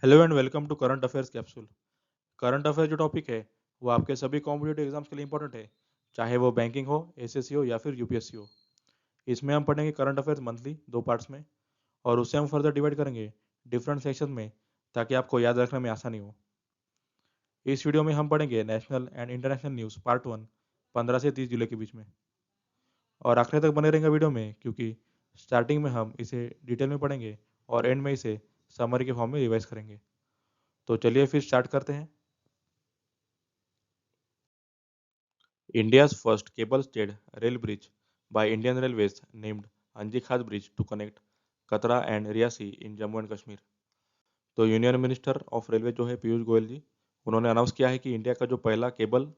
Hello and welcome to current affairs capsule. Current affair जो topic है वो आपके सभी कॉम्पिटेटिव एग्जाम्स के लिए इंपॉर्टेंट है, चाहे वो बैंकिंग हो, एसएससी हो या फिर यूपीएससी हो। इसमें हम पढ़ेंगे करंट अफेयर्स मंथली 2 पार्ट्स में, और उससे हम फर्दर डिवाइड करेंगे डिफरेंट सेक्शन में, ताकि आपको याद रखने में आसानी हो। इस वीडियो में हम पढ़ेंगे national and international news part 1, 15 से 30 जुलाई के बीच में, और आखिर तक बने रहेंगे वीडियो में, क्योंकि स्टार्टिंग में हम इसे डिटेल में पढ़ेंगे और एंड में इसे समरी के फॉर्म में रिवाइज करेंगे। तो चलिए फिर स्टार्ट करते हैं। India's first cable-stayed rail bridge by Indian Railways named Anji Khas Bridge to connect कतरा and Reasi in Jammu and Kashmir. तो यूनियन मिनिस्टर ऑफ रेलवे जो है पीयूष गोयल जी, उन्होंने अनाउंस किया है कि इंडिया का जो पहला cable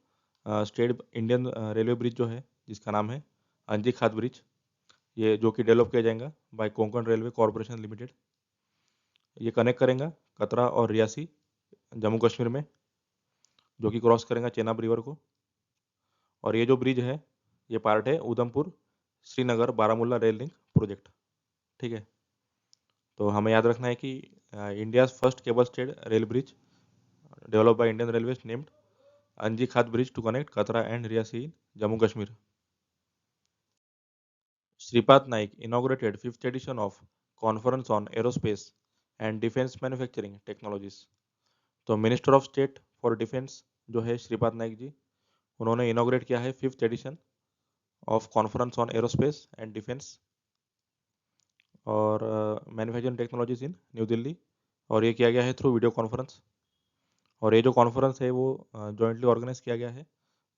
stayed Indian railway bridge जो है, जिसका नाम है अंजी खाद ब्रिज, ये जो कि डेवलप किया जाएगा by Konkan railway corporation limited. ये कनेक्ट करेगा कतरा और रियासी जम्मू कश्मीर में, जो कि क्रॉस करेगा चेनाब रिवर को। और ये जो ब्रिज है, ये पार्ट है Udhampur Srinagar Baramulla rail link project. ठीक है, तो हमें याद रखना है कि India first cable stayed rail bridge develop by Indian railway named अंजी खाद ब्रिज टू कनेक्ट कतरा and Reasi Jammu Kashmir. Shripad Naik inaugurated 5th edition of Conference on Aerospace and Defense Manufacturing Technologies। तो minister of state for defence जो है श्रीपाद नाइक जी, उन्होंने इनोग्रेट किया है 5th edition of conference on aerospace and defence और manufacturing technologies in new Delhi, और ये किया गया है थ्रू वीडियो कॉन्फ्रेंस। और ये जो कॉन्फ्रेंस है वो जॉइंटली ऑर्गेनाइज किया गया है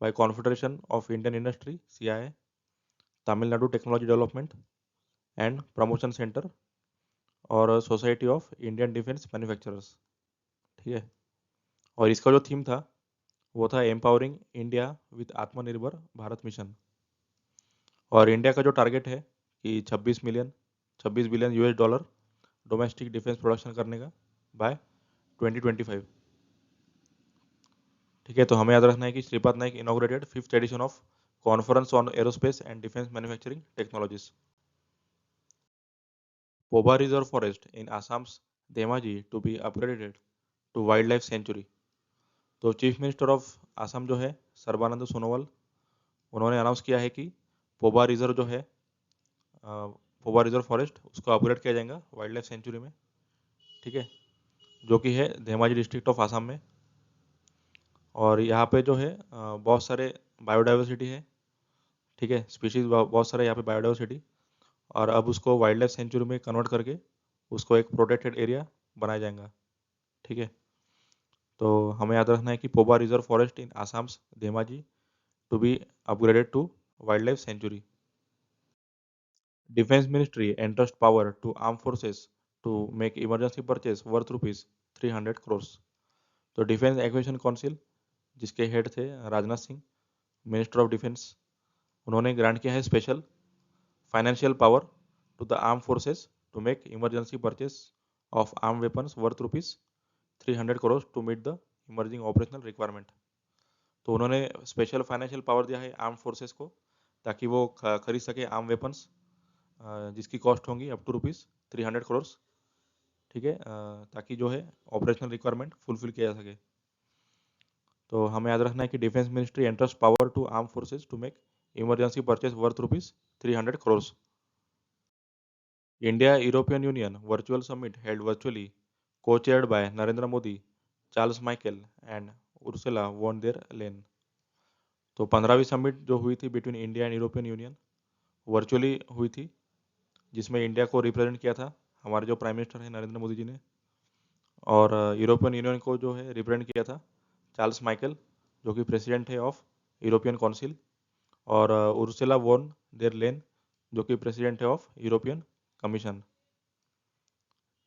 by confederation of Indian industry CII, Tamil Nadu technology development and promotion centre और society of Indian defence manufacturers. ठीक है, और इसका जो थीम था वो था एम्पावरिंग इंडिया विद आत्मनिर्भर भारत मिशन। और इंडिया का जो टारगेट है कि 26 billion US dollar domestic defence production करने का बाय 2025। ठीक है, तो हमें याद रखना है कि Shripad Naik inaugurated 5th edition of conference on aerospace and defence manufacturing technologies. Poba reserve forest in Assam's Dhemaji to be upgraded to wild life sanctuary. तो चीफ मिनिस्टर ऑफ आसाम जो है सर्बानंद सोनोवाल, उन्होंने अनाउंस किया है कि पोबा रिजर्व जो है, पोबा रिजर्व फॉरेस्ट, उसको अपग्रेड किया जाएगा वाइल्ड लाइफ सेंचुरी में। ठीक है, जो कि है धेमाजी डिस्ट्रिक्ट ऑफ आसाम में। और यहाँ पे जो है बहुत सारे बायोडाइवर्सिटी है। ठीक है, स्पीशीज बहुत सारे यहाँ पे बायोडाइवर्सिटी, और अब उसको वाइल्ड लाइफ सेंचुरी में कन्वर्ट करके उसको एक प्रोटेक्टेड एरिया बनाया जाएगा। ठीक है, तो हमें याद रखना है कि Poba reserve forest in Assam's Dhemaji to be upgraded to wild life sanctuary. Defence ministry entrust power to arm forces to make emergency purchase worth ₹300 crore. तो डिफेंस एक्विजिशन काउंसिल, जिसके हेड थे Rajnath Singh, minister of defence, उन्होंने ग्रांट किया है special financial power to the arm forces to make emergency purchase of arm weapons worth ₹300 crore to meet the emerging operational requirement. तो उन्होंने special financial power दिया है आर्म फोर्सेस को, ताकि वो खरीद सके आर्म वेपन्स, जिसकी कॉस्ट होंगी अप टू ₹300 करोड़। ठीक है, ताकि जो है ऑपरेशनल रिक्वायरमेंट फुलफिल किया जा सके। तो हमें याद रखना है कि defence ministry entrust power to arm forces to make emergency purchase worth ₹300 crore. India European Union virtual summit held virtually, co-chaired by Narendra Modi, Charles Michael and Ursula von der Leyen. तो 15वीं समिट जो हुई थी between India and European Union, virtually हुई थी, जिसमें India को represent किया था हमारे जो प्राइम मिनिस्टर हैं नरेंद्र मोदी जी ने, और यूरोपियन यूनियन को जो है रिप्रेजेंट किया था चार्ल्स माइकल, जो कि प्रेसिडेंट है ऑफ यूरोपियन काउंसिल, और उर्सुला वॉन देर लेन, जो कि प्रेसिडेंट है ऑफ यूरोपियन कमीशन।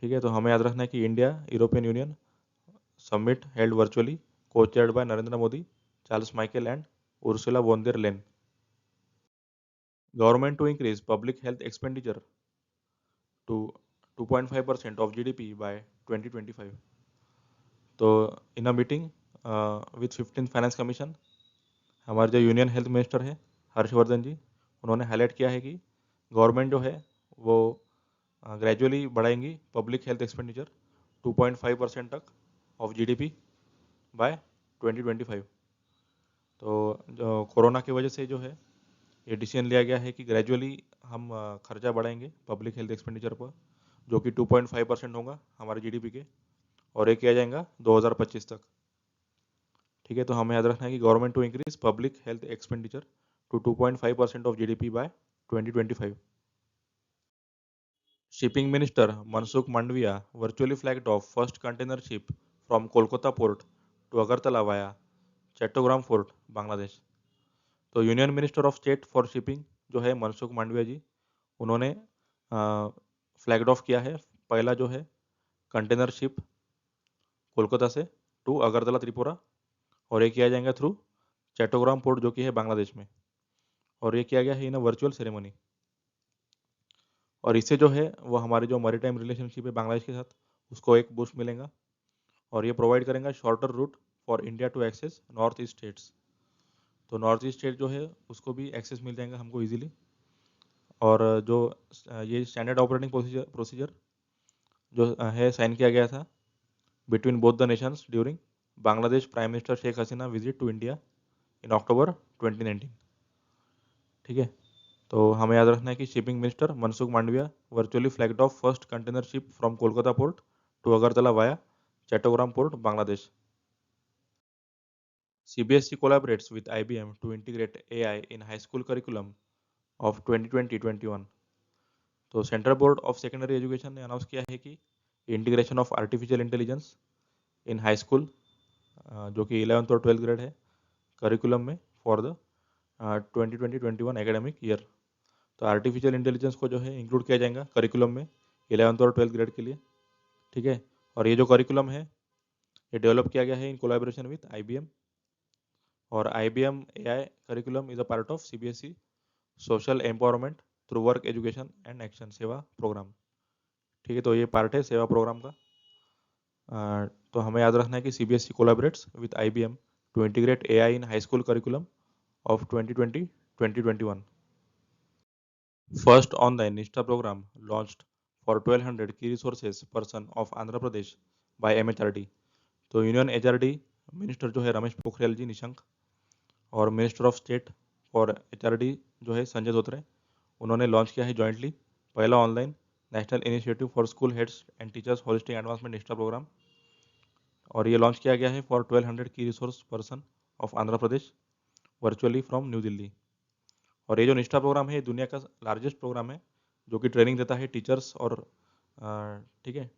ठीक है, तो हमें याद रखना है कि India European Union summit held virtually, co-chaired by Narendra Modi, Charles Michael and Ursula von der Leyen. Government to increase public health expenditure to 2.5% of GDP by 2025। तो in a meeting with 15th finance commission, हमारे जो union health minister है हर्षवर्धन जी, उन्होंने highlight किया है कि government जो है वो ग्रेजुअली बढ़ाएंगी पब्लिक हेल्थ एक्सपेंडिचर 2.5% तक ऑफ जीडीपी बाय 2025। तो जो कोरोना की वजह से जो है ये डिसीजन लिया गया है कि ग्रेजुअली हम खर्चा बढ़ाएंगे पब्लिक हेल्थ एक्सपेंडिचर पर, जो कि 2.5% होगा हमारे जीडीपी के, और ये किया जाएगा 2025 तक। ठीक है, तो हमें याद रखना है कि government to increase public health expenditure to 2.5% of GDP by 2025। Shipping Minister Mansukh Mandviya virtually flagged off first container ship from Kolkata port to Agartala via Chattogram port Bangladesh. तो union minister of state for shipping जो है मनसुख मांडविया जी, उन्होंने flagged of किया है पहला जो है container ship Kolkata से टू अगरतला त्रिपुरा, और ये किया जाएगा थ्रू चट्टोग्राम पोर्ट जो कि है बांग्लादेश में, और ये किया गया है इन अ वर्चुअल सेरेमनी। और इससे जो है वो हमारे जो मैरीटाइम रिलेशनशिप है बांग्लादेश के साथ उसको एक बूस्ट मिलेगा, और ये प्रोवाइड करेंगे shorter route for India to access north east states. तो नॉर्थ ईस्ट स्टेट जो है उसको भी एक्सेस मिल जाएगा हमको इजीली। और जो ये स्टैंडर्ड ऑपरेटिंग प्रोसीजर जो है साइन किया गया था between both the nations during Bangladesh prime minister Sheikh Hasina visit to India in October 2019। ठीक है, तो हमें याद रखना है कि shipping minister Mansukh Mandaviya virtually flagged off first container ship from Kolkata port to Agartala via Chattogram port Bangladesh. CBSE collaborates with IBM to integrate AI in high school curriculum of 2020-21। तो central board of secondary education ने अनाउंस किया है कि integration of artificial intelligence in high school जो कि 11th और 12th grade है curriculum में फॉर द 2020-21 एकेडमिक ईयर। तो आर्टिफिशियल इंटेलिजेंस को जो है इंक्लूड किया जाएगा करिकुलम में 11th और 12th ग्रेड के लिए। ठीक है, और ये जो करिकुलम है ये डेवलप किया गया है इन कोलैबोरेशन विद IBM, और IBM AI curriculum is a part of CBSE social empowerment through work education and action सेवा प्रोग्राम। ठीक है, तो ये पार्ट है सेवा प्रोग्राम का। तो हमें याद रखना है कि CBSE collaborates with IBM to integrate AI in high school curriculum of 2020-2021। First online Nishtha programme launched for 1200 की resources person of Andhra Pradesh by MHRD। तो यूनियन HRD मिनिस्टर जो है रमेश पोखरियाल जी निशंक, और minister of state for HRD जो है संजय धोत्रे, उन्होंने लॉन्च किया है जॉइंटली पहला online national initiative for school heads and teachers holistic advancement निष्ठा प्रोग्राम, और ये लॉन्च किया गया है फॉर 1200 की resource person of Andhra Pradesh virtually from new Delhi. और ये जो निष्ठा प्रोग्राम है दुनिया का लार्जेस्ट प्रोग्राम है जो कि ट्रेनिंग देता है टीचर्स, और ठीक है,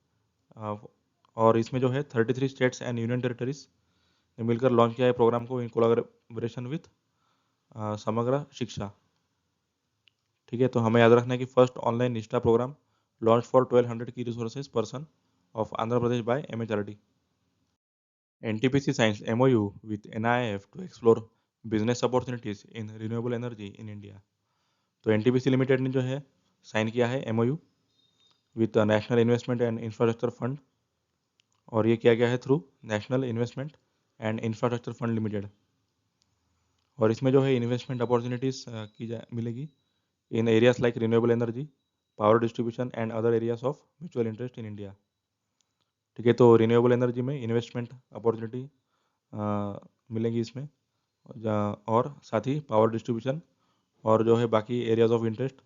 और इसमें जो है 33 स्टेट्स एंड यूनियन टेरिटरीज ने मिलकर लॉन्च किया है प्रोग्राम को इन कोलैबोरेशन विथ समग्र शिक्षा। ठीक है, तो हमें याद रखना है कि first online Nishtha programme launch for 1200 की resources person of Andhra Pradesh by MHRD। NTPC signs MOU with NIIF to explore business opportunities in renewable energy in India। तो NTPC लिमिटेड ने जो है साइन किया है MOU with national investment and infrastructure fund, और ये किया गया है through national investment and infrastructure fund limited. और इसमें जो है इन्वेस्टमेंट अपॉर्चुनिटीज मिलेगी in areas like renewable energy, power distribution and other areas of mutual interest in India. ठीक है, तो रिन्यूएबल एनर्जी में इन्वेस्टमेंट अपॉर्चुनिटी मिलेंगी इसमें, और साथ ही पावर डिस्ट्रीब्यूशन और जो है बाकी एरियाज ऑफ इंटरेस्ट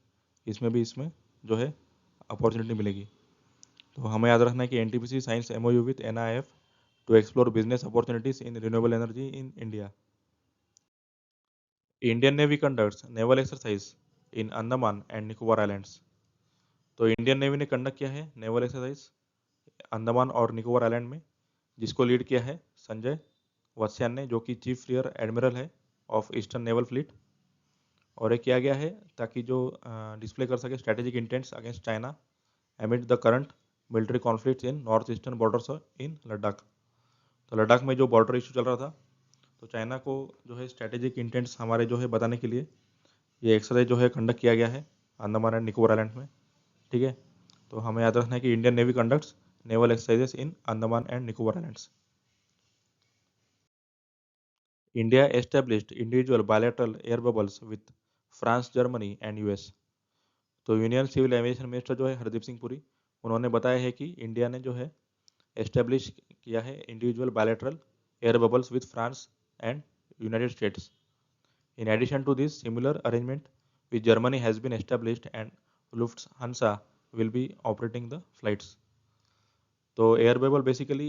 इसमें जो है अपॉर्चुनिटी मिलेगी। तो हमें याद रखना है कि NTPC signs MOU with NIIF to explore business opportunities in renewable energy in India. Indian navy conducts naval exercise in Andaman and Nicobar islands. तो इंडियन नेवी ने कंडक्ट किया है नेवल एक्सरसाइज अंडमान और निकोबार आइलैंड में, जिसको लीड किया है संजय वत्स्यान ने, जो कि चीफ रियर एडमिरल है ऑफ ईस्टर्न नेवल फ्लीट। और ये किया गया है ताकि जो डिस्प्ले कर सके strategic intents against China amid the current military conflicts in north eastern borders in Ladakh. तो लद्दाख में जो बॉर्डर इशू चल रहा था, तो चाइना को जो है स्ट्रेटेजिक इंटेंट्स हमारे जो है बताने के लिए ये एक्सरसाइज जो है कंडक्ट किया गया है अंडमान एंड निकोबार आइलैंड में। ठीक है, तो हमें याद रखना है कि Indian navy conducts naval exercises in Andaman and Nicobar islands. India established individual bilateral air bubbles with France, Germany and US। तो यूनियन सिविल एविएशन मिनिस्टर जो है हरदीप सिंह पुरी, उन्होंने बताया है कि इंडिया ने जो है एस्टेब्लिश किया है individual bilateral air bubbles with France and United states. In addition to this, similar arrangement with Germany has been established and Lufthansa will be operating the flights. तो एयर बबल बेसिकली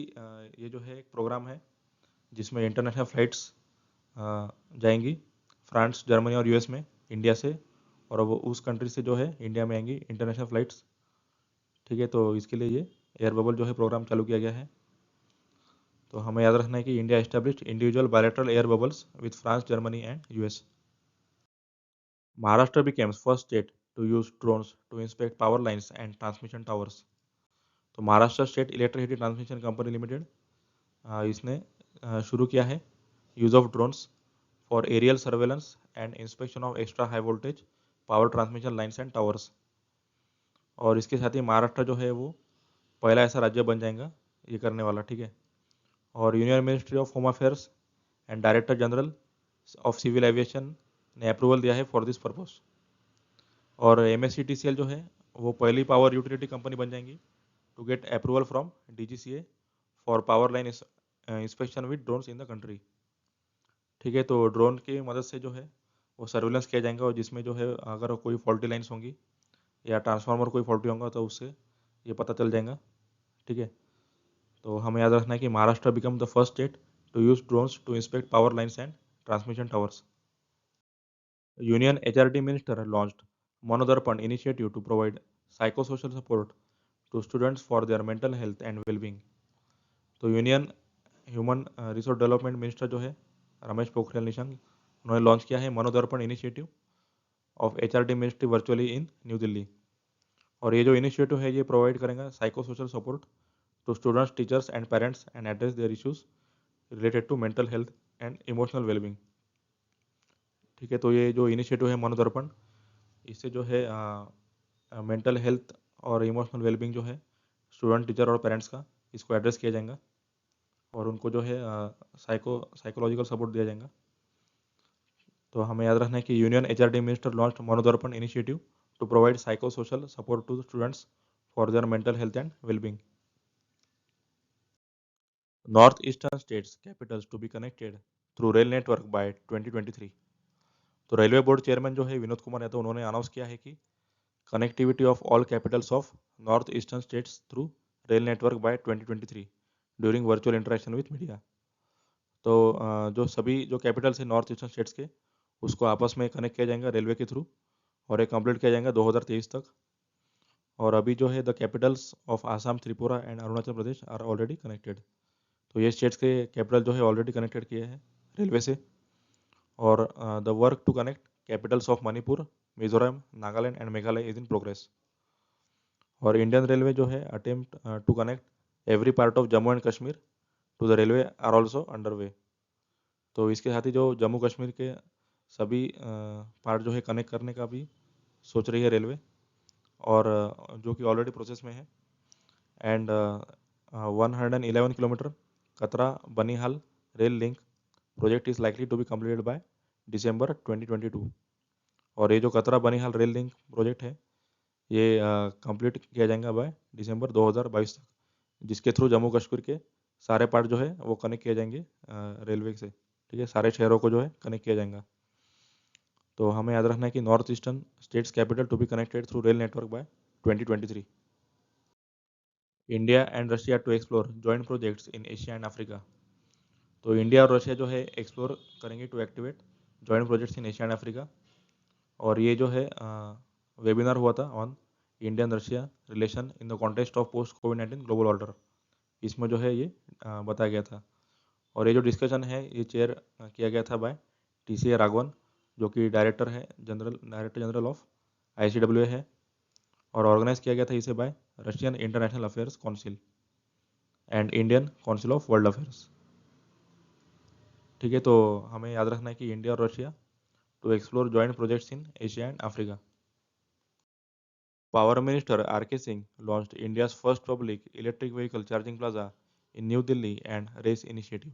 ये जो है एक programme है जिसमें international flights जाएंगी France, Germany और US में इंडिया से, और वो उस कंट्री से जो है इंडिया में आएंगी इंटरनेशनल फ्लाइट्स. ठीक है, तो इसके लिए ये एयर बबल जो है प्रोग्राम चालू किया गया है. तो हमें याद रखना है कि India established individual bilateral air bubbles with France, Germany and US. Maharashtra becomes first state to use drones to inspect power lines and transmission towers. तो Maharashtra state electricity transmission company limited इसने शुरू किया है use of drones for aerial surveillance and inspection of extra high voltage power transmission lines and towers. और इसके साथ ही महाराष्ट्र जो है वो पहला ऐसा राज्य बन जाएगा ये करने वाला. ठीक है, और union ministry of home affairs and director general of civil aviation ने अप्रूवल दिया है फॉर दिस पर्पस. और MSCTCL जो है वो पहली पावर यूटिलिटी कंपनी बन जाएंगी to get approval from DGCA for power line inspection with drones in the country. ठीक है, तो ड्रोन की मदद से जो है वो सर्विलेंस किया जाएगा, और जिसमें जो है अगर कोई फॉल्टी लाइन्स होंगी या ट्रांसफार्मर कोई फॉल्टी होगा तो उससे ये पता चल जाएगा. ठीक है, तो हमें याद रखना है कि Maharashtra become the first state to use drones to inspect power lines and transmission towers. Union HRD Minister launched Manodarpan initiative to provide psychosocial support to students for their mental health and well-being. तो union human resource development minister जो है रमेश पोखरियाल निशंक, उन्होंने launch किया है Manodarpan initiative of HRD ministry virtually in new Delhi. और ये जो initiative है ये प्रोवाइड करेगा psycho social support to students, teachers and parents and address their issues related to mental health and emotional wellbeing. ठीक है, तो ये जो इनिशिएटिव है मनोदर्पण, इससे जो है मेंटल हेल्थ और इमोशनल वेलबींग जो है स्टूडेंट, टीचर और पेरेंट्स का, इसको एड्रेस किया जाएगा और उनको जो है साइकोलॉजिकल सपोर्ट दिया जाएगा. तो हमें याद रखना है कि union HRD minister launch Manodarpan initiative to provide psycho social support to students for their mental health and wellbeing. North eastern states capitals to be connected through rail network by 2023. तो railway board chairman जो है विनोद कुमार यादव, उन्होंने announce किया है कि connectivity of all capitals of north eastern states through rail network by 2023 during virtual interaction with media. तो जो सभी जो कैपिटल्स है नॉर्थ ईस्टर्न स्टेट्स के, उसको आपस में कनेक्ट किया जाएगा रेलवे के थ्रू, और ये कंप्लीट किया जाएगा 2023 तक. और अभी जो है the capitals of Assam, Tripura and Arunachal Pradesh are already connected. तो ये स्टेट्स के कैपिटल जो है ऑलरेडी कनेक्टेड किए हैं रेलवे से. और the work to connect capitals of Manipur, Mizoram, Nagaland and Meghalaya is in progress. और इंडियन रेलवे जो है attempt to connect every part of Jammu and Kashmir to the railway are also under way. तो इसके साथ ही जो जम्मू कश्मीर के सभी पार्ट जो है कनेक्ट करने का भी सोच रही है रेलवे, और जो कि ऑलरेडी प्रोसेस में है. And 111 kilometre Katra Banihal rail link project is likely to be completed by December 2022. और ये जो कतरा बनिहाल रेल लिंक प्रोजेक्ट है ये कंप्लीट किया जाएगा बाय दिसंबर 2022 तक, जिसके थ्रू जम्मू कश्मीर के सारे पार्ट जो है वो कनेक्ट किए जाएंगे रेलवे से. ठीक है, सारे शहरों को जो है कनेक्ट किया जाएगा. तो हमें याद रखना है कि north eastern states capital to be connected through rail network by 2023. India and Russia to explore joint projects in Asia and Africa. तो इंडिया और रशिया जो है एक्सप्लोर करेंगे to activate joint projects in Asia and Africa. और ये जो है webinar हुआ था on Indian Russia relation in the context of post कोविड-19 ग्लोबल ऑर्डर, इसमें जो है ये बताया गया था. और ये जो डिस्कशन है ये चेयर किया गया था बाय TCA राघवन, जो कि डायरेक्टर जनरल ऑफ ICWA है, और ऑर्गेनाइज किया गया था इसे bye Russian international affairs council and Indian council of world affairs. ठीक है, तो हमें याद रखना है कि इंडिया और Russia to explore joint projects in Asia and Africa. Power Minister R.K. Singh launched India's first public electric vehicle charging plaza in New Delhi and RACE initiative.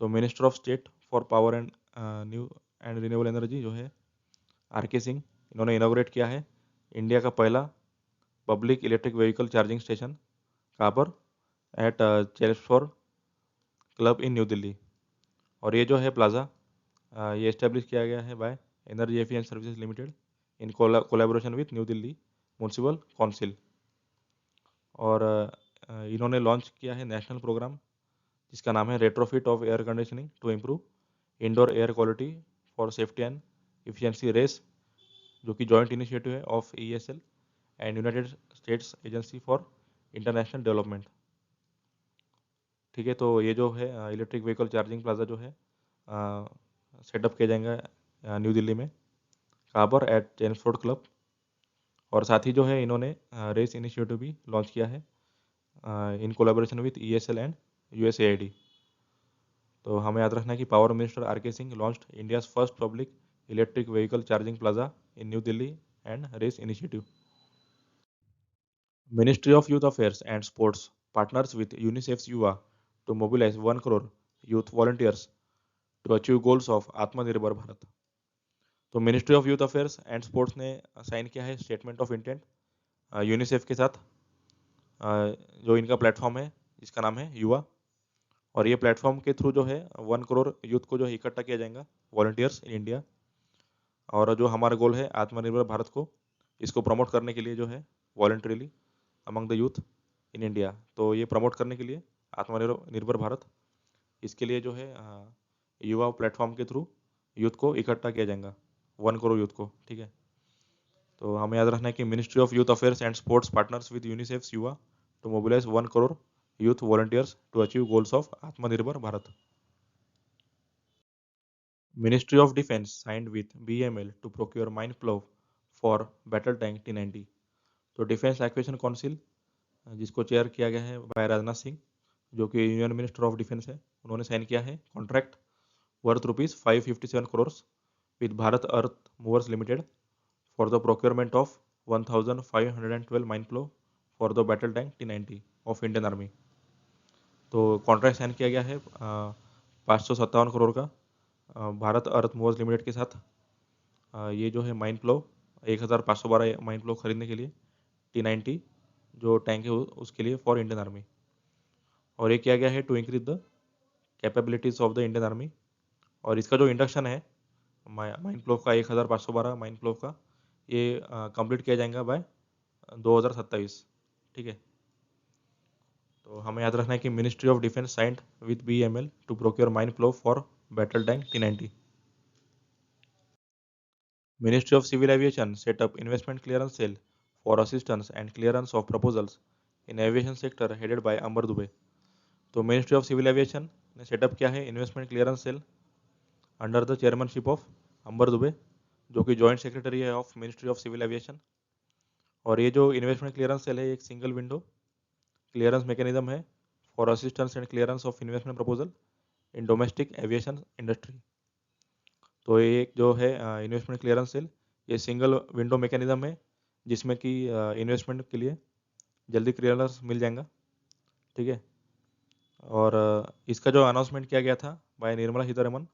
तो minister of state for power and new and renewable energy जो है RK Singh, इन्होंने inaugurate किया है India का पहला public electric vehicle charging station. कहाँ पर? At Chelmsford club in new Delhi. और ये जो है प्लाज़ा ये इस्टेब्लिश किया गया है by energy efficient services limited in collaboration with new Delhi municipal council. और इन्होंने लॉन्च किया है नेशनल प्रोग्राम जिसका नाम है retrofit of air conditioning to improve indoor air quality for safety and efficiency RACE, जो कि जॉइंट इनिशिएटिव है of ESL and United States Agency for International Development. ठीक है, तो ये जो है इलेक्ट्रिक व्हीकल चार्जिंग प्लाजा जो है सेटअप किया जाएगा न्यू दिल्ली में, कहाँ पर, एट चेम्सफोर्ड क्लब। और साथ ही जो है इन्होंने रेस इनिशिएटिव भी लॉन्च किया है in collaboration with ESL and USAID। तो हमें याद रखना है कि power minister RK Singh launched India's first public electric vehicle charging plaza in new Delhi and RACE initiative. Ministry of Youth Affairs and Sports partners with UNICEF's युवा to mobilize 1 crore youth volunteers to achieve goals of आत्मनिर्भर भारत। तो ministry of youth affairs and sports ने sign किया है statement of intent UNICEF के साथ, जो इनका प्लेटफॉर्म है जिसका नाम है युवा। और ये प्लेटफॉर्म के थ्रू जो है 1 करोड़ यूथ को जो है इकट्ठा किया जाएगा वॉलंटियर्स इन इंडिया। और जो हमारा गोल है आत्मनिर्भर भारत को, इसको प्रमोट करने के लिए जो है voluntarily among the youth in India. तो ये प्रमोट करने के लिए आत्मनिर्भर भारत, इसके लिए जो है युवा प्लेटफॉर्म के थ्रू यूथ को इकट्ठा किया जाएगा 1 करोड़ यूथ को। ठीक है, तो हमें याद रखना है कि ministry of youth affairs and sports partners with UNICEF YuWaah to mobilise 1 crore youth volunteers to achieve goals of Atmanirbhar Bharat. Ministry of defence signed with BML to procure mine plough for battle tank T90। तो defence acquisition council जिसको chair किया गया है bye Rajnath Singh, जो कि union minister of defence है, उन्होंने sign किया है contract worth ₹557 crore with Bharat earth movers limited for the procurement of 1512 mine plough for the battle tank T90 of Indian army. तो कॉन्ट्रैक्ट साइन किया गया है 557 करोड़ का भारत अर्थ मूवर्स लिमिटेड के साथ। ये जो है माइन प्लो 1512 माइन प्लो खरीदने के लिए T90 जो टैंक है उसके लिए फॉर इंडियन आर्मी। और ये किया गया है to increase the capabilities of the Indian army. और इसका जो इंडक्शन है माइन प्लोव का 1512 माइन प्लोव का, ये कंप्लीट किया जाएगा बाय 2027। ठीक है, तो हमें याद रखना है कि ministry of defence signed with BML to procure mine plough for battle tank T90। Ministry of civil aviation set up investment clearance cell for assistance and clearance of proposals in aviation sector headed by Ambar Dubey. तो ministry of civil aviation ने setup किया है investment clearance cell under the chairmanship of Ambar Dubey, जो कि joint secretary है of ministry of civil aviation. और ये जो इन्वेस्टमेंट क्लियरेंस सेल है एक सिंगल विंडो क्लियरेंस मैकेनिज्म है for assistance and clearance of investment proposal in domestic aviation industry. तो ये एक जो है इन्वेस्टमेंट क्लियरेंस सेल, ये सिंगल विंडो मैकेनिज्म है जिसमें कि इन्वेस्टमेंट के लिए जल्दी क्लियरेंस मिल जाएगा। ठीक है, और इसका जो अनाउंसमेंट किया गया था बाय निर्मला सीतारमन,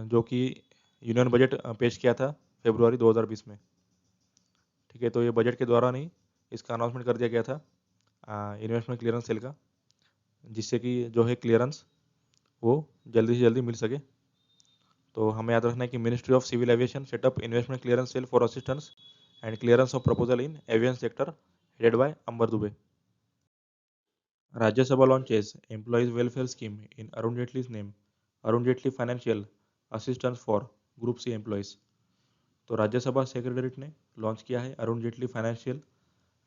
जो कि यूनियन बजट पेश किया था फरवरी 2020 में। ठीक है, तो ये बजट के दौरान ही इसका अनाउंसमेंट कर दिया गया था इन्वेस्टमेंट क्लियरेंस सेल का, जिससे कि जो है क्लियरेंस वो जल्दी से जल्दी मिल सके। तो हमें याद रखना है कि ministry of civil aviation setup investment clearance cell for assistance and clearance of proposal in aviation sector headed by Ambar Dubey. Rajya Sabha launches employees welfare scheme in Arun Jaitley's name, Arun Jaitley Financial Assistance for Group C employees। तो Rajya Sabha secretariat ने launch किया है Arun Jaitley financial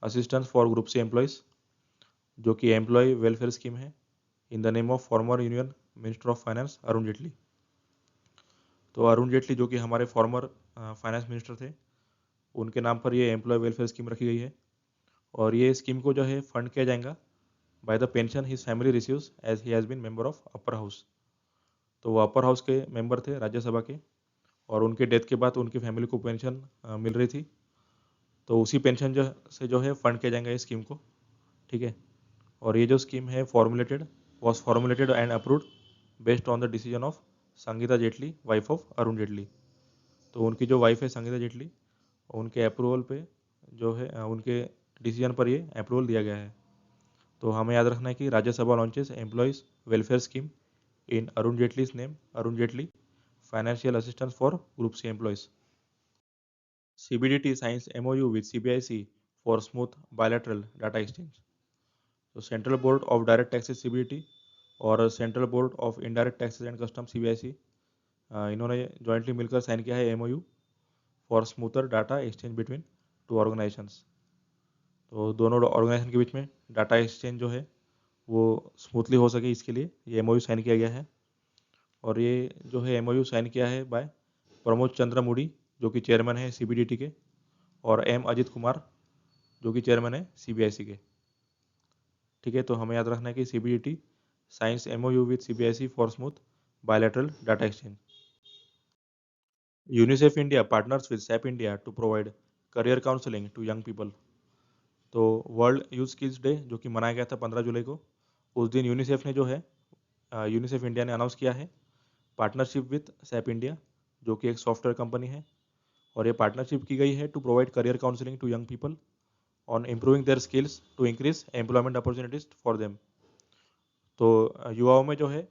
assistance for group C employees, जो कि employee welfare scheme है in the name of former union minister of finance Arun Jaitley. तो अरुण जेटली जो कि हमारे फॉर्मर फाइनेंस मिनिस्टर थे, उनके नाम पर ये एम्प्लॉय वेलफेयर स्कीम रखी गई है। और ये स्कीम को जो है फंड किया जाएगा by the pension his family receives as he has been member of upper house. तो वो अपर हाउस के मेंबर थे राज्यसभा के, और उनके डेथ के बाद उनकी फैमिली को पेंशन मिल रही थी। तो उसी पेंशन जो है फंड किया जाएगा इस स्कीम को। ठीक है, और ये जो स्कीम है was formulated and approved based on the decision of Sangeeta Jaitley wife of Arun Jaitley. तो उनकी जो वाइफ है संगीता जेटली, उनके अप्रूवल पे जो है उनके डिसीजन पर ये अप्रूवल दिया गया है। तो हमें याद रखना है कि Rajya Sabha launches employees welfare scheme in Arun Jaitley's name, Arun Jaitley financial assistance for group C employees. CBDT signs MOU with CBIC for smooth bilateral data exchange. तो central board of direct taxes CBDT और central board of indirect taxes and custom CBIC इन्होंने jointly मिलकर sign किया है MOU for smoother data exchange between two organisations. तो दोनों organisation के बीच में डाटा एक्सचेंज जो है वो स्मूथली हो सके, इसके लिए ये MOU साइन किया गया है। और ये जो है MOU साइन किया है बाय प्रमोद चंद्र मूडी जो कि चेयरमैन है CBDT के, और M अजित कुमार जो कि चेयरमैन है CBIC के। ठीक है, तो हमें याद रखना है कि CBDT signs MOU with CBIC for smooth bilateral data exchange. UNICEF India partners with SAP India to provide career counselling to young people. तो वर्ल्ड यूथ स्किल्स डे जो कि मनाया गया था 15 जुलाई को, उस दिन यूनिसेफ ने जो है यूनिसेफ इंडिया ने अनाउंस किया है पार्टनरशिप विद सैप इंडिया जो कि एक सॉफ्टवेयर कंपनी है, और ये पार्टनरशिप की गई है to provide career counselling to young people on improving their skills to increase employment opportunities for them. तो युवाओं में जो है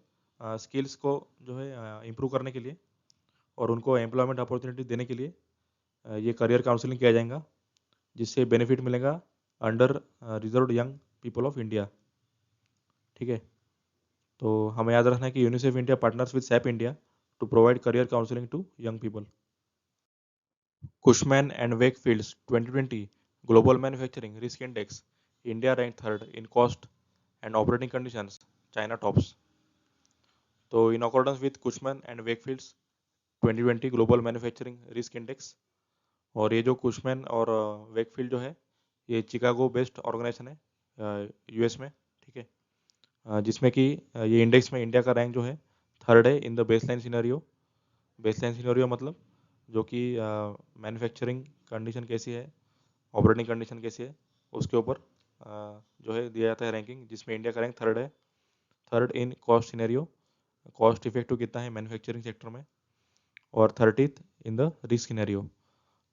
स्किल्स को जो है इम्प्रूव करने के लिए और उनको एम्प्लॉयमेंट अपॉर्चुनिटी देने के लिए ये करियर काउंसलिंग किया जाएगा, जिससे बेनिफिट मिलेगा under reserved young people of India. ठीक है, तो हमें याद रखना है कि UNICEF India partners with SAP India to provide career counselling to young people. Cushman and Wakefield's 2020 Global Manufacturing Risk Index, India ranked third in cost and operating conditions, China tops. तो in accordance with Cushman and Wakefield's 2020 Global Manufacturing Risk Index, और ये जो Cushman और Wakefield जो है ये Chicago based organisation है US में। ठीक है, जिसमें कि ये इंडेक्स में इंडिया का रैंक जो है थर्ड है in the baseline scenario. Baseline scenario मतलब जो कि मैन्युफैक्चरिंग कंडीशन कैसी है, ऑपरेटिंग कंडीशन कैसी है, उसके ऊपर जो है दिया जाता है रैंकिंग, जिसमें इंडिया का रैंक थर्ड है। Third in cost scenario, cost effective कितना है मैन्युफैक्चरिंग सेक्टर में, और 30th in the risk scenario,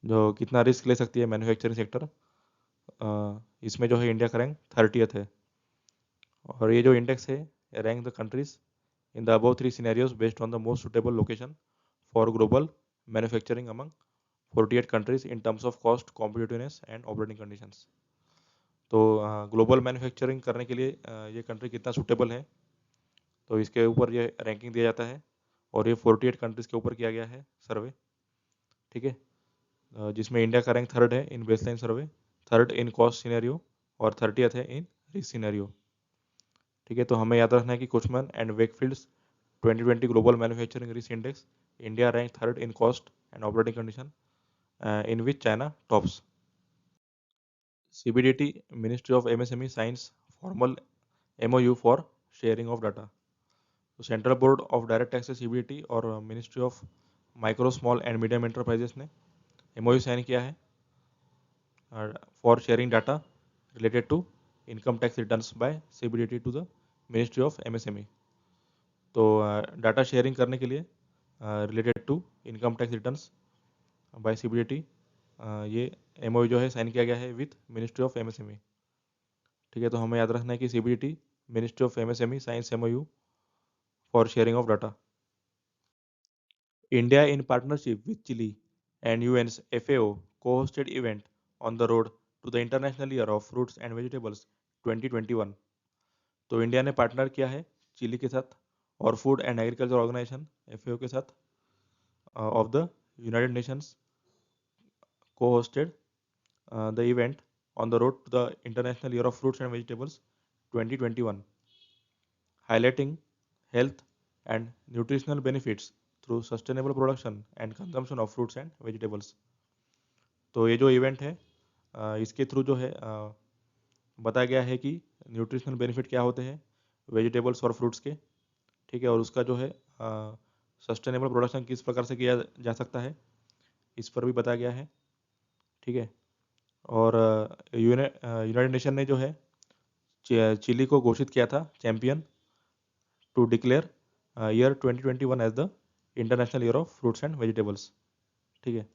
जो कितना रिस्क ले सकती है मैन्युफैक्चरिंग सेक्टर, इसमें जो है इंडिया का रैंक 30th है। और ये जो इंडेक्स है rank the countries in the above 3 scenarios based on the most suitable location for global manufacturing among 48 countries in terms of cost, competitiveness and operating conditions. तो ग्लोबल मैन्युफैक्चरिंग करने के लिए ये कंट्री कितना सुटेबल है, तो इसके ऊपर ये रैंकिंग दिया जाता है, और ये 48 कंट्रीज के ऊपर किया गया है सर्वे। ठीक है, जिसमें इंडिया का रैंक थर्ड है in baseline survey, third in cost scenario, और 30th है इन रिस्क सिनेरियो। ठीक है, तो हमें याद रखना है कि Cushman and Wakefield's 2020 global manufacturing risk index, India rank third in cost and operating condition in which China tops. CBDT ministry of MSME signs formal MOU for sharing of data. तो central board of direct taxes CBDT और ministry of micro small and medium enterprises ने MOU sign किया है for sharing data related to income tax returns by CBDT to the ministry of MSME। तो data sharing करने के लिए related to income tax returns by CBDT ये MOU जो है साइन किया गया है विथ मिनिस्ट्री ऑफ MSME। ठीक है, तो हमें याद रखना है कि CBDT ministry of MSME science MOU for sharing of data. India in partnership with Chile and UN's FAO co-hosted event on the road to the International Year of Fruits and Vegetables 2021। तो India ने partner किया है chilli के साथ और food and agriculture organisation FAO के साथ of the United Nations co-hosted the event on the road to the International Year of Fruits and Vegetables 2021, highlighting health and nutritional benefits through sustainable production and consumption of fruits and vegetables। तो ये जो event है इसके through जो है बताया गया है कि न्यूट्रिशनल बेनिफिट क्या होते हैं वेजिटेबल्स और फ्रूट्स के। ठीक है, और उसका जो है सस्टेनेबल प्रोडक्शन किस प्रकार से किया जा सकता है इस पर भी बताया गया है। ठीक है, और यूनाइटेड नेशन ने जो है चिली को घोषित किया था champion to declare year 2021 as the international year of fruits and vegetables. ठीक है,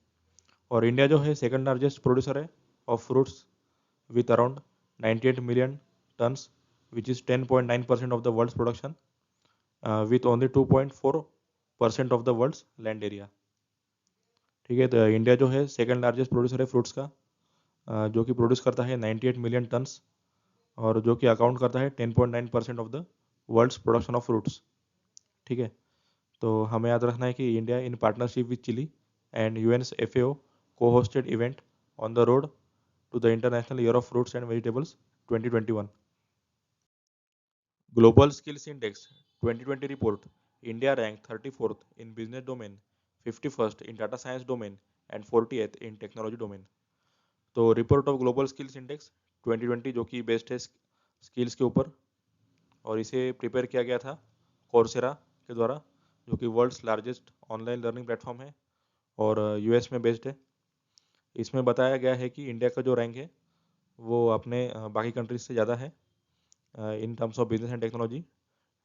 और इंडिया जो है सेकंड लार्जेस्ट प्रोड्यूसर है of fruits with around 98 million tonnes which is 10.9% of the world's production, with only 2.4% of the world's land area. ठीक है, तो India जो है सेकंड लार्जेस्ट प्रोड्यूसर है फ्रूट्स का, जो कि प्रोड्यूस करता है 98 मिलियन टन्स, और जो कि अकाउंट करता है 10.9% of the world's production of fruits. ठीक है, तो हमें याद रखना है कि India in partnership with Chile and UN's FAO co-hosted event on the road to the international year of fruits and vegetables 2021। Global Skills Index 2020 report, India ranked 34th in business domain, 51st in data science domain and 40th in technology domain। तो report of global skills index 2020 जो कि based है skills के ऊपर, और इसे prepare किया गया था कोर्सेरा के द्वारा, जो कि world's largest online learning platform है और US में बेस्ड है। इसमें बताया गया है कि इंडिया का जो रैंक है वो अपने बाकी कंट्रीज से ज़्यादा है in terms of business and technology,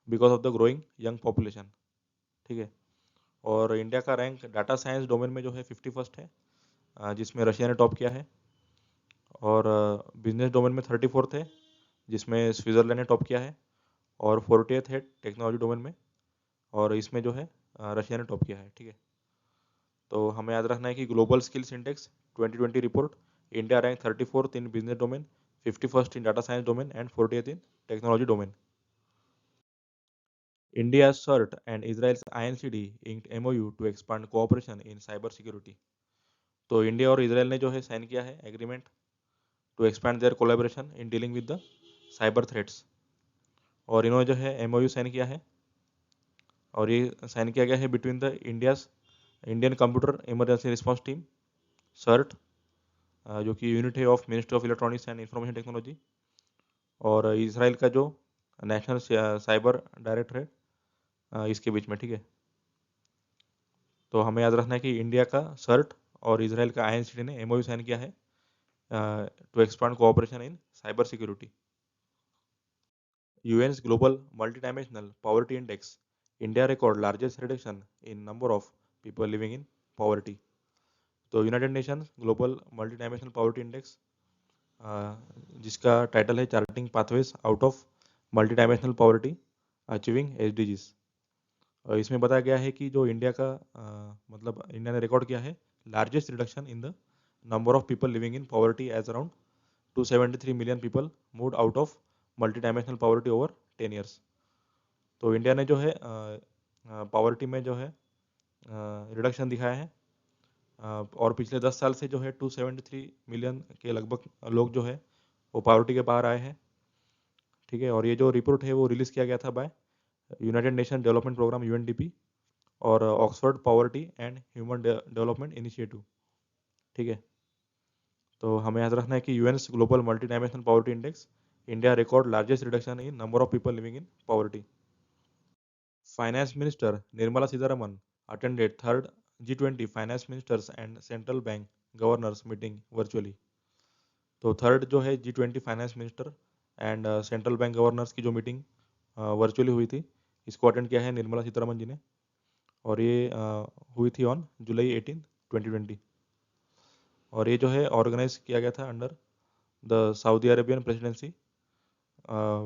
because of the growing young population. ठीक है, और इंडिया का रैंक डाटा साइंस डोमेन में जो है 51st है, जिसमें रशिया ने टॉप किया है, और बिजनेस डोमेन में 34th है, जिसमें स्विट्ज़रलैंड ने टॉप किया है, और 40th है टेक्नोलॉजी डोमेन में, और इसमें जो है रशिया ने टॉप किया है। ठीक है, तो हमें याद रखना है कि global skills index 2020 report, India rank 34th in business domain, 51st in data science domain and 40th in technology domain. India's CERT and Israel's INCD inked MOU to expand cooperation in cyber security। तो India और Israel ने जो है sign किया है agreement to expand their collaboration in dealing with the cyber threats, और इन्होंने जो है MOU साइन किया है, और ये साइन किया गया है between the Indian computer emergency response team CERT, जो कि यूनिट है of ministry of electronics and information technology, और इसराइल का जो नेशनल साइबर डायरेक्टर है इसके बीच में। ठीक है, तो हमें याद रखना है कि इंडिया का CERT और इसराइल का INCD ने MOU साइन किया है to expand cooperation in cyber security. UN's Global Multidimensional Poverty Index, India record largest reduction in number of people living in poverty। तो United Nations global multidimensional poverty index, जिसका title है charting pathways out of multidimensional poverty achieving SDGs, और इसमें बताया गया है कि जो इंडिया का मतलब इंडिया ने रिकॉर्ड किया है largest reduction in the number of people living in poverty as around 273 million people moved out of multi dimensional poverty over 10 years. तो इंडिया ने जो है पॉवर्टी में जो है रिडक्शन दिखाया है, और पिछले 10 साल से जो है 273 मिलियन के लगभग लोग जो है वो पॉवर्टी के बाहर आए हैं। ठीक है, और ये जो रिपोर्ट है वो रिलीज़ किया गया था by United Nation development programme UNDP और Oxford poverty and human development initiative. ठीक है, तो हमें याद रखना है कि UN's global multi dimensional poverty index, India record largest reduction in number of people living in poverty. Finance minister Nirmala Sitharaman attended third G20 finance ministers and central bank governors meeting virtually. तो third जो है G20 finance minister and central bank governors की जो meeting virtually हुई थी, इसको attend किया है निर्मला सीतारमन जी ने, और ये हुई थी ऑन जुलाई 18, 2020, और ये जो है ऑर्गेनाइज किया गया था under the Saudi Arabian presidency,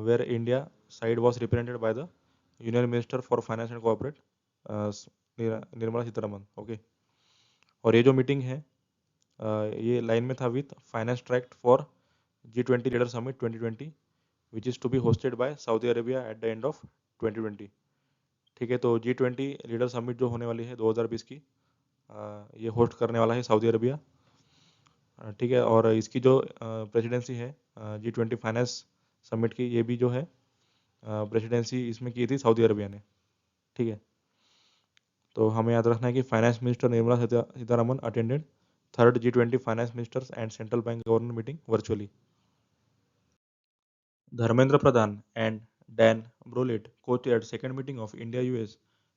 where India side was represented by the union minister for finance and cooperate Nirmala Sitharaman. Okay, और ये जो मीटिंग है ये लाइन में था with finance track for G20 leader summit 2020 which is to be hosted by Saudi Arabia at the end of 2020। ठीक है, तो G20 लीडर समिट जो होने वाली है 2020 की, ये होस्ट करने वाला है सऊदी अरेबिया। ठीक है, और इसकी जो प्रेसिडेंसी है G20 फाइनेंस समिट की, ये भी जो है प्रेसिडेंसी इसमें की थी सऊदी अरेबिया ने। ठीक है, तो हमें याद रखना है कि finance minister Nirmala Sitharaman attended third G20 finance ministers and central bank governor meeting virtually. Dharmendra Pradhan and Dan Brouillette co-chaired second meeting of India US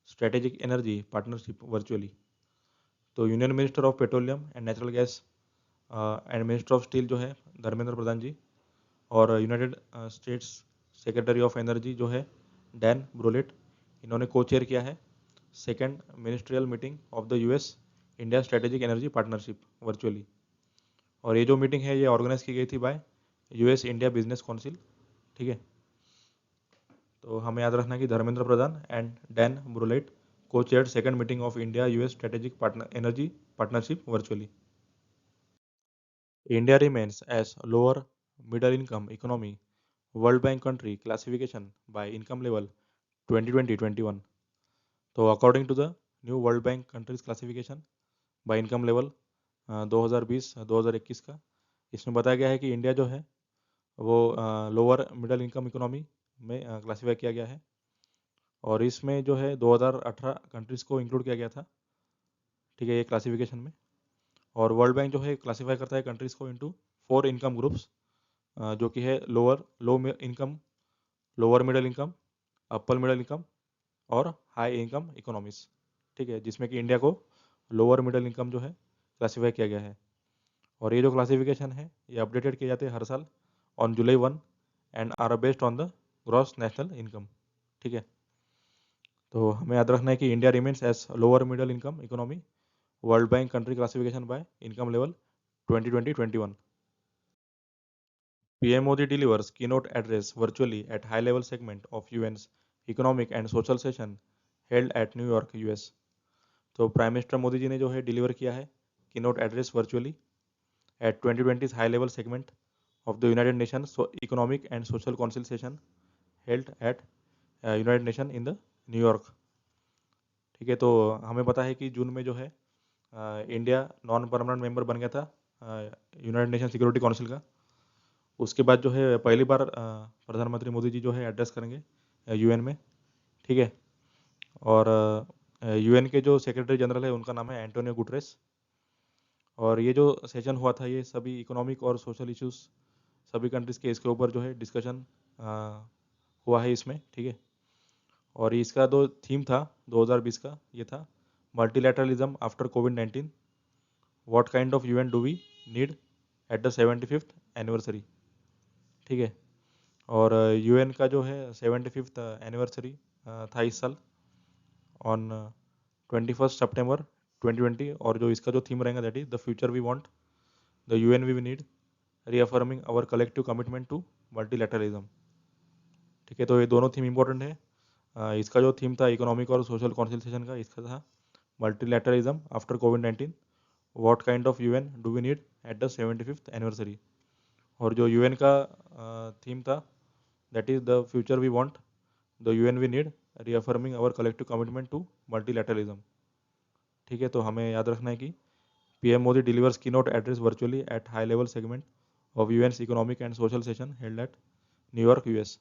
strategic energy partnership virtually. तो union minister of petroleum and natural gas and minister of steel जो है धर्मेंद्र प्रधान जी, और United States secretary of energy जो है Dan Brouillette, इन्होंने co-chair किया है second ministerial meeting of the US India strategic energy partnership virtually, और ये जो मीटिंग है ये ऑर्गेनाइज की गई थी by US India business council. ठीक है, तो हमें याद रखना है कि Dharmendra Pradhan and Dan Brouillette co-chaired second meeting of India US strategic partner energy partnership virtually. India remains as lower middle income economy World Bank country classification by income level 2020-21. तो according to the new world bank countries classification by income level 2020-2021 का, इसमें बताया गया है कि India जो है वो लोअर मिडिल इनकम इकोनॉमी में क्लासीफाई किया गया है, और इसमें जो है 2018 कंट्रीज़ को इंक्लूड किया गया था, ठीक है, ये क्लासिफिकेशन में. और वर्ल्ड बैंक जो है क्लासीफाई करता है कंट्रीज़ को इनटू 4 इनकम ग्रुप्स, जो कि है low income, lower middle income, upper middle income और हाई इनकम इकोनॉमीज, ठीक है, जिसमें कि इंडिया को लोअर मिडिल इनकम जो है क्लासीफाई किया गया है. और ये जो क्लासिफिकेशन है ये अपडेटेड किए जाते हैं हर साल on July 1 and are based on the gross national income, ठीक है. तो हमें याद रखना है कि India remains as lower middle income economy world bank country classification by income level 2020-21. PM Modi delivers keynote address virtually at high-level segment of UN's Economic and Social Session held at New York, US. तो prime minister Modi ji ने जो है deliver किया है keynote address virtually at 2020 high level segment of the United Nation economic and social council session held at United Nation in the New York, ठीक है. तो हमें पता है कि जून में जो है इंडिया नॉन परमानेंट मेंबर बन गया था यूनाइटेड नेशन सिक्योरिटी काउंसिल का. उसके बाद जो है पहली बार प्रधानमंत्री मोदी जी जो है एड्रेस करेंगे यूएन में, ठीक है. और यूएन के जो सेक्रेटरी जनरल है उनका नाम है एंटोनियो गुटरेस. और ये जो सेशन हुआ था ये सभी इकोनॉमिक और सोशल इश्यूज सभी कंट्रीज़ के इसके ऊपर जो है डिस्कशन हुआ है इसमें, ठीक है. और इसका जो थीम था 2020 का ये था मल्टीलैटरलिज्म आफ्टर कोविड-19, what kind of UN do we need at the 75th anniversary, ठीक है. और यूएन का जो है 75th एनिवर्सरी था इस साल ऑन 21 सितंबर 2020. और जो इसका जो थीम रहेगा that is the future we want, the UN we need, reaffirming our collective commitment to multilateralism, ठीक है. तो ये दोनों थीम इंपॉर्टेंट है. इसका जो थीम था इकोनॉमिक और सोशल कॉन्सल्टेशन का, इसका था मल्टीलैटरलिज्म आफ्टर कोविड-19, what kind of UN do we need at the 75th anniversary. और जो यूएन का थीम था that is the future we want, the UN we need, reaffirming our collective commitment to multilateralism, ठीक है. तो हमें याद रखना है कि PM Modi delivers keynote address virtually at high level segment of UN's economic and social session held at New York, US.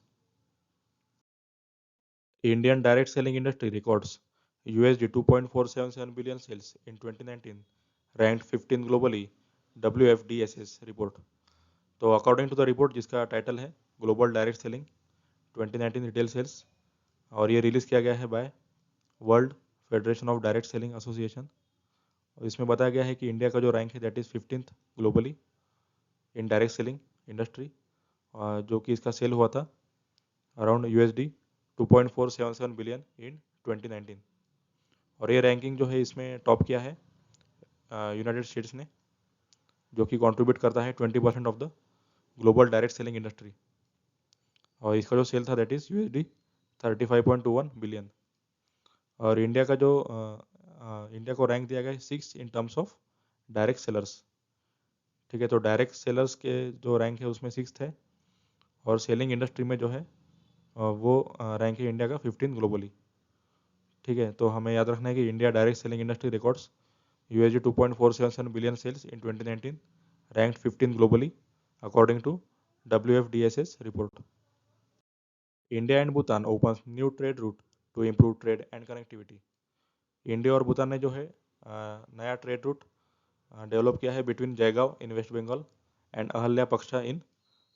Indian direct selling industry records USD 2.477 billion sales in 2019, ranked 15th globally, WFDSS report. तो according to the report जिसका title है global direct selling 2019 retail sales, और ये release किया गया है by world federation of direct selling association. और इसमें बताया गया है कि इंडिया का जो रैंक है that is 15th globally in direct selling industry, जो कि इसका सेल हुआ था अराउंड USD 2.477 बिलियन इन 2019. और ये रैंकिंग जो है इसमें टॉप किया है यूनाइटेड स्टेट्स ने, जो कि कंट्रीब्यूट करता है 20% of the global direct selling industry. और इसका जो सेल था दैट इज USD 35.21 बिलियन. और इंडिया का जो इंडिया को रैंक दिया गया है 6 in terms of direct sellers, ठीक है. तो डायरेक्ट सेलर्स के जो रैंक है उसमें 6th है, और सेलिंग इंडस्ट्री में जो है वो रैंक है इंडिया का 15 ग्लोबली, ठीक है. तो हमें याद रखना है कि India direct selling industry records USD 2.477 billion sales in 2019, ranked 15th globally, according to WFDSS report. India and Bhutan opens new trade route to improve trade and connectivity. India और भूटान ने जो है नया ट्रेड रूट डेवलप किया है between Jaigaon in West Bengal and Ahllay पक्षा in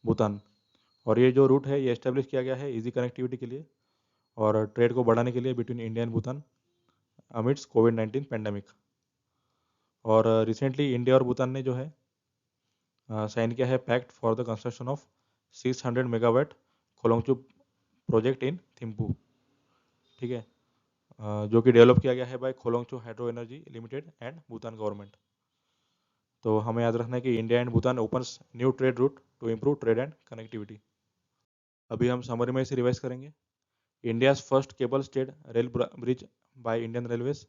Bhutan. और ये जो रूट है ये एस्टेब्लिश किया गया है इजी कनेक्टिविटी के लिए और ट्रेड को बढ़ाने के लिए between India and Bhutan amidst कोविड-19 पेंडेमिक. और रिसेंटली इंडिया और भूटान ने जो है साइन किया है pact for the construction of 600 megawatt Kholongchu project in Thimphu, ठीक है, जो कि डेवलप किया गया है by Kholongchu hydro energy limited and Bhutan government. तो हमें याद रखना है कि India and Bhutan opens new trade route to improve trade and connectivity. अभी हम समरी में इसे रिवाइज करेंगे. India's first cable-stayed bridge by Indian Railways,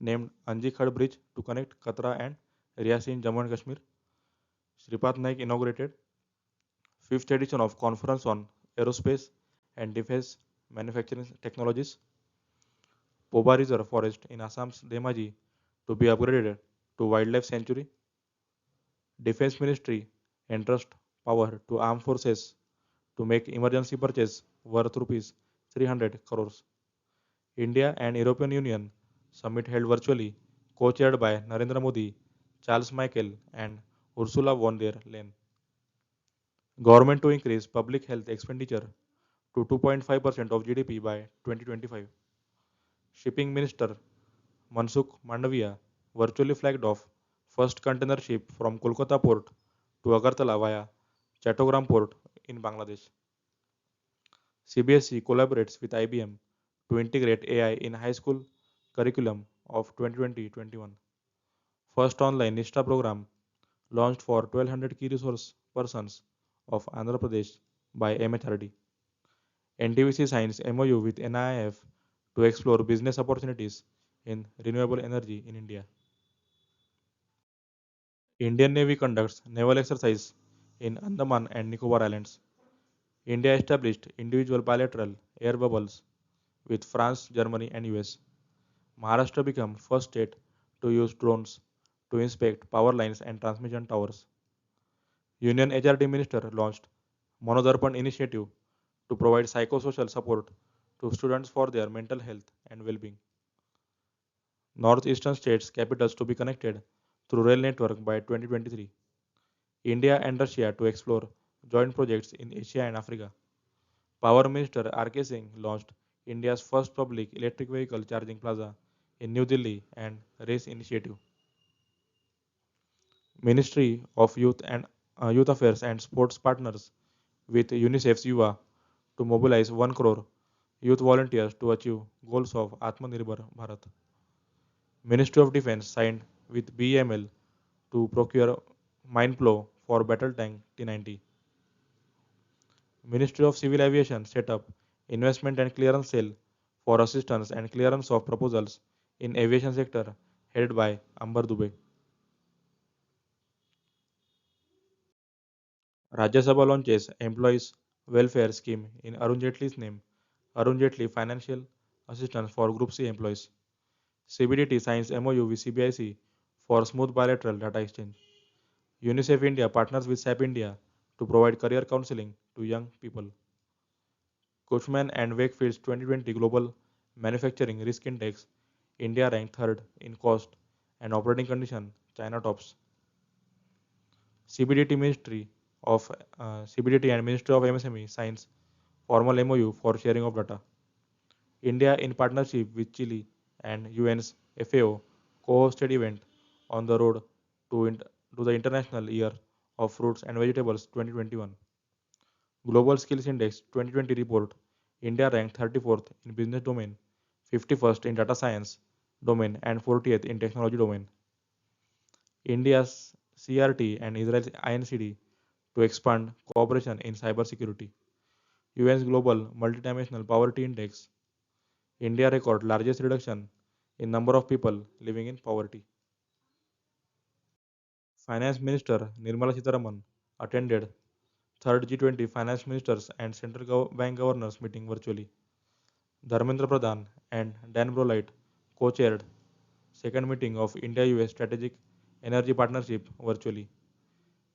named Anji Khad Bridge to connect Katra and Riyasi in Jammu and Kashmir. Shripad Naik inaugurated fifth edition of Conference on Aerospace and Defense Manufacturing Technologies. Poba Reserve Forest in Assam's Dhemaji to be upgraded to Wildlife Sanctuary. Defense Ministry entrust power to armed forces to make emergency purchase worth rupees 300 crores. India and European Union summit held virtually, co-chaired by Narendra Modi, Charles Michel, and Ursula von der Leyen. Government to increase public health expenditure to 2.5% of GDP by 2025. Shipping Minister Mansukh Mandavia virtually flagged off first container ship from Kolkata port to Agartala via Chattogram port in Bangladesh. CBSE collaborates with IBM to integrate AI in high school curriculum of 2020-21. First online NISTA program launched for 1200 key resource persons of Andhra Pradesh by MHRD. NTPC signs MOU with NIIF to explore business opportunities in renewable energy in India. Indian Navy conducts naval exercise in Andaman and Nicobar Islands. India established individual bilateral air bubbles with France, Germany, and US. Maharashtra became first state to use drones to inspect power lines and transmission towers. Union HRD Minister launched Manodarpan initiative to provide psychosocial support to students for their mental health and well-being. Northeastern states' capitals to be connected through rail network by 2023. India and Russia to explore joint projects in Asia and Africa. Power Minister R.K. Singh launched India's first public electric vehicle charging plaza in New Delhi and RACE initiative. Ministry of Youth Affairs and Sports partners with UNICEF's UVA to mobilize 1 crore youth volunteers to achieve goals of Atmanirbhar Bharat. Ministry of Defense signed with BEML to procure mine plow for battle tank T-90. Ministry of Civil Aviation set up investment and clearance cell for assistance and clearance of proposals in aviation sector headed by Amber Dubey. Rajya Sabha launches employees welfare scheme in Arun Jaitley's name, Arun Jaitley Financial Assistance for Group C employees. CBDT signs MOU with CBIC for smooth bilateral data exchange. UNICEF India partners with SAP India to provide career counseling to young people. Cushman and Wakefield's 2020 Global Manufacturing Risk Index, India ranked third in cost and operating condition, China tops. CBDT and Ministry of MSME signs formal MOU for sharing of data. India, in partnership with Chile and UN's FAO, co-hosted event on the road to the International Year of Fruits and Vegetables 2021. Global Skills Index 2020 report, India ranked 34th in business domain, 51st in data science domain, and 40th in technology domain. India's CRT and Israel's INCD to expand cooperation in cybersecurity. UN's Global Multidimensional Poverty Index, India record largest reduction in number of people living in poverty. Finance Minister Nirmala Sitharaman attended third G20 Finance Ministers and Central Bank Governors meeting virtually. Dharmendra Pradhan and Dan Brolight co-chaired second meeting of India-US Strategic Energy Partnership virtually.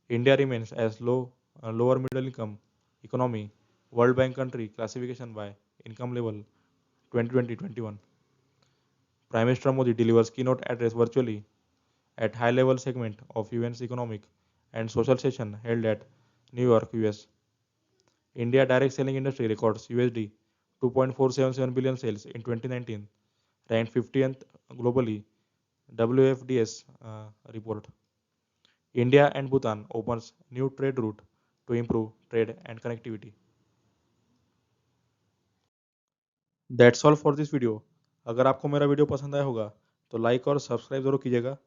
India remains as lower middle income economy World Bank country classification by income level 2020-21. Prime Minister Modi delivers keynote address virtually at high-level segment of UN's economic and social session held at New York, US. India direct selling industry records USD 2.477 billion sales in 2019, ranked 50th globally, WFDS report. India and Bhutan opens new trade route to improve trade and connectivity. That's all for this video. अगर आपको मेरा video पसंद आया होगा तो like और subscribe जरूर कीजिएगा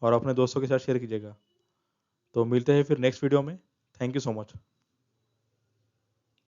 और अपने दोस्तों के साथ शेयर कीजिएगा। तो मिलते हैं फिर नेक्स्ट वीडियो में। Thank you so much.